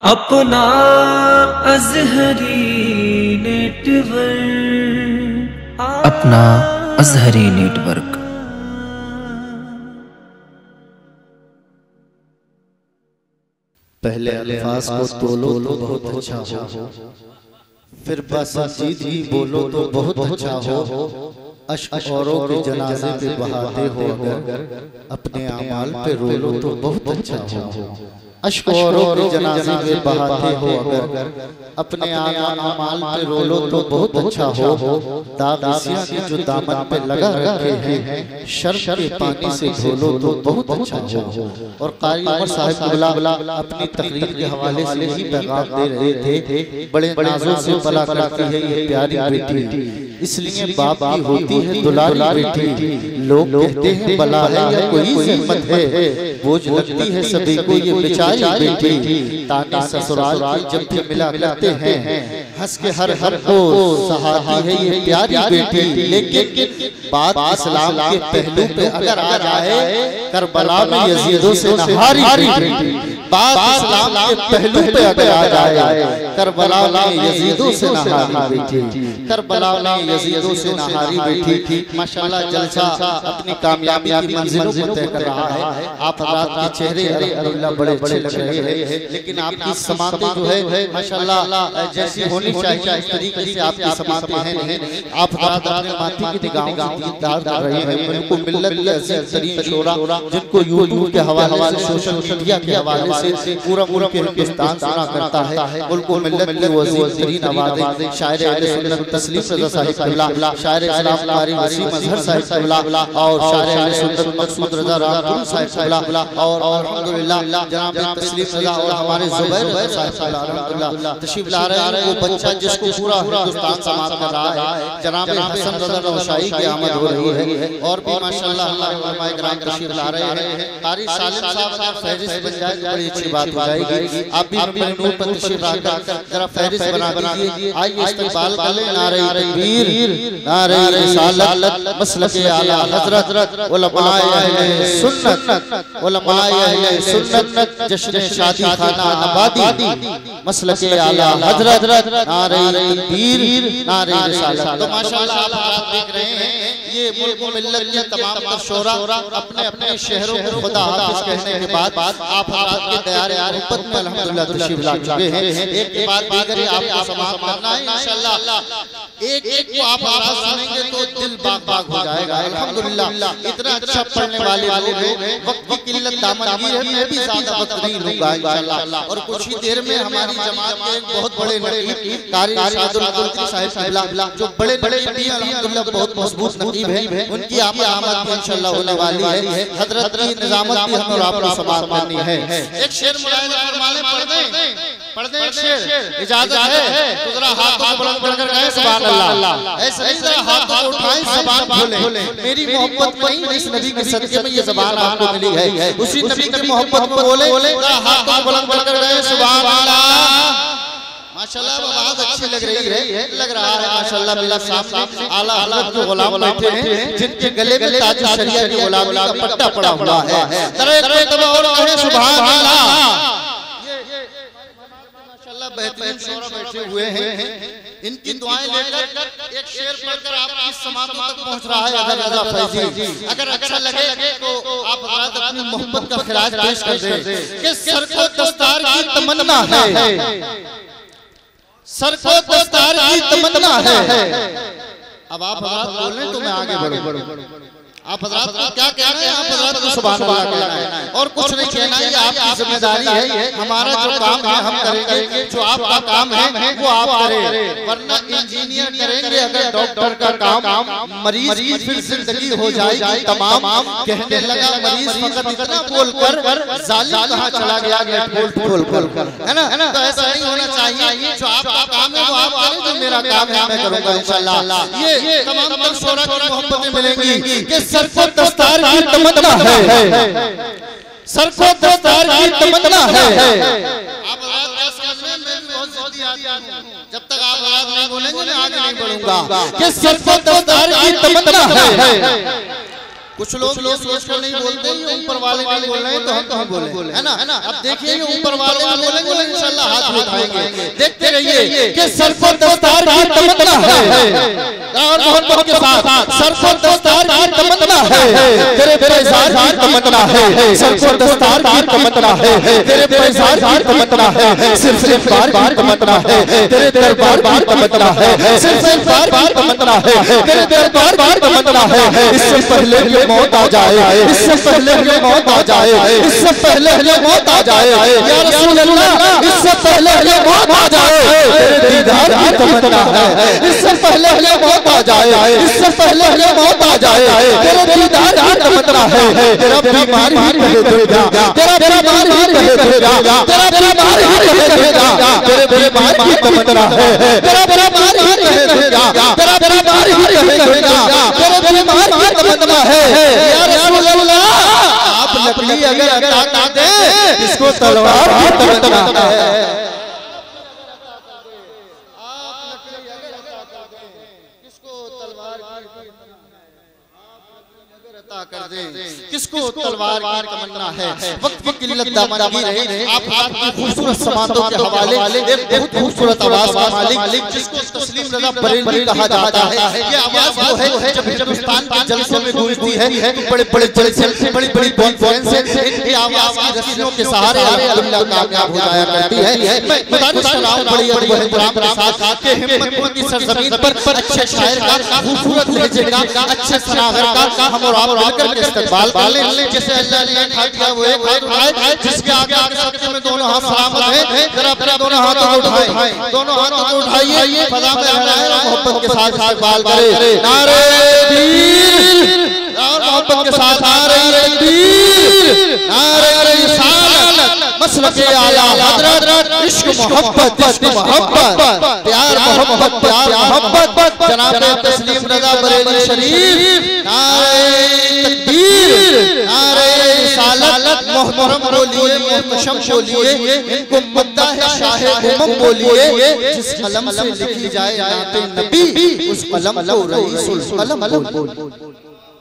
अपना अज़हरी नेटवर्क, अपना अज़हरी नेटवर्क। पहले अल्फाज को तोलो तो बहुत अच्छा हो, फिर बस जीत ही बोलो तो बहुत अच्छा हो। अश्क औरों के जनाजे पे बहाते हो अगर, अपने आमाल पे रोलो तो बहुत अच्छा हो। अश्क औरों के जनाजे पे बहाते हो अगर, अपने आमाल पे रोलो तो बहुत अच्छा हो। दाग इसिया के जो दामन पे लगा रखे हैं, शर्म के पानी से धोलो तो बहुत अच्छा हो। और कारी उमर साहब क़िबला अपनी तकरीर के हवाले से यही पैगाम दे रहे थे, बड़े नाज़ों से पला करती है ये प्यारी बेटी, इसलिए बाप की होती है दुलारी बेटी। लोग कहते हैं बला है या कोई ज़िम्मत है, बोझ लगती है सभी को ये बेचारी बेटी। ताने ससुराल की जब भी मिला करते हैं, हंस के हर को सहाती है ये प्यारी बेटी। लेकिन बात इस्लाम के पहलू पे अगर आ जाए, करबला में यजीदों से नहारी बेटी। बात इस्लाम के पहलू पे अगर आ जाए, करबला में यजीदों से नहारी बेटी, करबला में यजीदों से नहारी बेटी। माशाल्लाह जलसा अपनी कामयाबी की मंजिलों को तय कर रहा है। आप हज़रात के चेहरे अल्हम्दुलिल्लाह बड़े अच्छे लग रहे हैं, लेकिन आपकी समातें जो है माशाल्लाह जैसी होनी चाहिए इस तरीके से आपकी समातें हैं नहीं। आप हज़रात अपने माथे की निगाहों से दीदार कर रहे हैं। उनको मिल्लत के अज़ीज़ तरीन शोरा, जिनको यूट्यूब के हवाले से, सोशल मीडिया के हवाले से पूरा मुल्क हिंदुस्तान सुना करता है, उनको मिल्लत की वो अज़ीज़ तरीन आवाज़ें शायर अहले सुन्नत तस्लीम रज़ा साहिब क़िबला, शायर इस्लाम कारी वसीम अज़हर साहिब क़िबला, और शायर अहले सुन्नत मक़सूद रज़ा रामपुर साहिब क़िबला, और अल्हम्दुलिल्लाह जनाब तस्लीम रज़ा और हमारे ज़ुबैर साहिब क़िबला अल्हम्दुलिल्लाह तशरीफ ला रहे हैं। वो बच्चा जिसको पूरा हिंदुस्तान समात कर रहा है, जनाब हसन रज़ा रोशाई की आमद हो रही है। और भी माशाल्लाह हमारे उलमाए किराम तशरीफ ला रहे हैं। कारी सालिम साहब अगर फहरिस्त बन जाए तो बड़ी अच्छी बात हो जाएगी। आप भी नूर पर तशरीफ लाकर जरा फहरिस्त बना दीजिए। आइए इस्तकबाल कर लें। नारे तकबीर, नारे रिसालत, मसलके आला हज़रत, उलमाए अहले सुन्नत, उलमाए अहले सुन्नत, जश्न शादी खाना आबादी, मसलके आला हज़रत, नारे तकबीर, नारे रिसालत। तो माशाल्लाह आप देख रहे हैं ये मुल्क मिल्लत के तमाम तर शोरा अपने अपने शहरों को खुदा हाफिज़ कहने के बाद आप के दयार मोहब्बत में अल्हम्दुलिल्लाह तशरीफ ला चुके हैं। एक के बाद दीगर आपको समाप्त करना है इंशाअल्लाह। एक को आप आवाज़ सुनेंगे तो दिल बाग बाग हो जाएगा। अल्हम्दुलिल्लाह इतना अच्छा पढ़ने वाले लोग हैं, वक्त की किल्लत दामनगीर है, मैं भी ज़्यादा वक्त नहीं लूंगा इंशाअल्लाह। और कुछ ही देर में हमारी जमात के एक बहुत बड़े नकीब कारी शादुल कादरी साहिब क़िबला, जो बड़े बड़े अल्हम्दुलिल्लाह बहुत मजबूत नकीब है, उनकी आमद भी इंशाअल्लाह होने वाली है। हज़रत की निज़ामत भी हम और आपको समाप्त करनी है। एक शेर मुलाहिज़ा फरमा लें, पढ़ दें एक शेर, इजाज़त है तो जरा हाथों को बुलंद कर गए सुभान अल्लाह। ऐसे नहीं जरा हाथों को उठाएं, ज़बान खोलें। मेरी मोहब्बत में इस नबी के सदक़े में ये ज़बान आपको मिली है, उसी नबी की मोहब्बत में बोले, जरा हाथों को बुलंद कर गए सुभान अल्लाह। माशाल्लाह आवाज़ अच्छी लग रही है, लग रहा है माशाल्लाह। मेरे सामने आला हज़रत के गुलाम बैठे हैं, जिनके गले में ताज शरिया की गुलामी का पट्टा पड़ा हुआ है। जरा एक मरतबा और कहें सुभान अल्लाह। माशाल्लाह बेहतरीन शोरा बैठे हुए हैं, इनकी दुआएं लेकर एक शेर पढ़कर आपकी समातों तक पहुंच रहा है अज़हर रज़ा फैज़ी। अगर अच्छा लगे तो आप हज़रात अपनी मोहब्बत का खिराज पेश कर दें कि सर को दस्तार की तमन्ना है, सर को दस्तार की तमन्ना है। अब आप हज़रात बोलें तो मैं आगे बढ़ूं। आप हज़रात को क्या कहना है, आप हज़रात को सुभान अल्लाह कहना है और कुछ नहीं कहना। ये आपकी जिम्मेदारी है। हमारा जो काम है हम करेंगे, जो आपका काम है वो आप करें। वरना इंजीनियर करेंगे अगर डॉक्टर का काम, मरीज की फिर जिंदगी हो जाएगी तमाम। कहने लगा मरीज फकत इतना बोलकर जालिम कहाँ चला गया, नेट बोल है ना। तो ऐसा नहीं होना चाहिए। जो आपका काम है वो आप करें, जो मेरा काम है मैं करूँगा इंशाअल्लाह। ये तमाम तर शोरा की मोहब्बतें मिलेंगी कि सर को दस्तार की तमन्ना है, सर को दस्तार की तमन्ना है। आप समझ में मैं भी बहुत जल्दी आता हूं, जब तक आप आवाज नहीं बोलेंगे मैं आगे नहीं बढ़ूंगा। कि सर को दस्तार की तमन्ना है। कुछ लोग ये सोचकर नहीं बोलते ये ऊपर वाले नहीं बोल रहे हैं तो हम बोले, है ना। अब देखिए ये ऊपर वाले बोलेंगे इंशाअल्लाह हाथ उठाएंगे। देखते रहिए कि सर पर दस्तार की तमन्ना है और मोहब्बत के साथ सर पर दस्तार की तमन्ना है, तेरे पैजार की तमन्ना है, सर पर दस्तार की तमन्ना है, तेरे पैजार की तमन्ना है, सिर्फ एक बार की तमन्ना है, तेरे दरबार की तमन्ना है, सिर्फ एक बार की तमन्ना है, तेरे दरबार की तमन्ना है। इससे पहले ये मौत आ जाए, इससे पहले ये मौत आ जाए, इससे पहले ये मौत आ जाए या रसूल अल्लाह, इससे पहले ये मौत आ जाए, तेरे दीदार की तमन्ना है, इससे पहले ये मौत आ जाए, इससे पहले ये मौत आ जाए, तेरे दीदार की तमन्ना है। तेरा बीमार ही कहे देगा, तेरा बीमार ही कहे देगा, तेरा बीमार ही कहे देगा, तेरे बीमार की तमन्ना है, तेरा बीमार ही कहे देगा, तेरा बीमार ही कहे देगा, तेरे बीमार की तमन्ना है या रसूल अल्लाह। आप लकड़ी अगर काट दे इसको तलवार की तमन्ना है, किसको तलवार की तमन्ना है। वक्त की किल्लत दामनगी रहे, आप आपकी खूबसूरत समातों के हवाले एक बहुत खूबसूरत आवाज का मालिक जिसको तस्लीम रजा बरेलवी कहा जाता है। ये आवाज वो है जब हिंदुस्तान के जलसों में गूंजती है तो बड़े बड़े जलसे, बड़ी बड़ी कॉन्फ्रेंस इनकी आवाज की रस्सियों के सहारे अल्लाह कामयाब हो जाया करती है। मैं गुजारिश कर रहा हूं बड़ी एहतराम के साथ कि हिम्मत की सरजमीन पर अच्छे शायर का, खूबसूरत लहजे का, अच्छे सनागर का हम और आप मिलकर के इस्तकबाल करें। जैसे अल्लाह ने खा दिया वो एक हाथ उठाए, जिसके आगे आगे सबके में दोनों हाथ सलामत हैं, जरा अपने दोनों हाथों को उठाएं, दोनों हाथों को उठाइए, फजा में लहराएं और मोहब्बत के साथ इस्तकबाल करें। नारे तकबीर और मोहब्बत के साथ नारे तकबीर, नारे रिसालत, मसलके आला हजरत, इश्क मोहब्बत, इश्क मोहब्बत, प्यार मोहब्बत, प्यार मोहब्बत, जनाब तस्लीम रजा बरेली शरीफ। नारे तकबीर, नारे रिसालत, मोहतरम बोलिए, मोहतशम बोलिए, इनको मद्दा है शाहे उम्म बोलिए। जिस कलम से लिखी जाए नाते नबी उस कलम को रईसुल कलम बोलिए।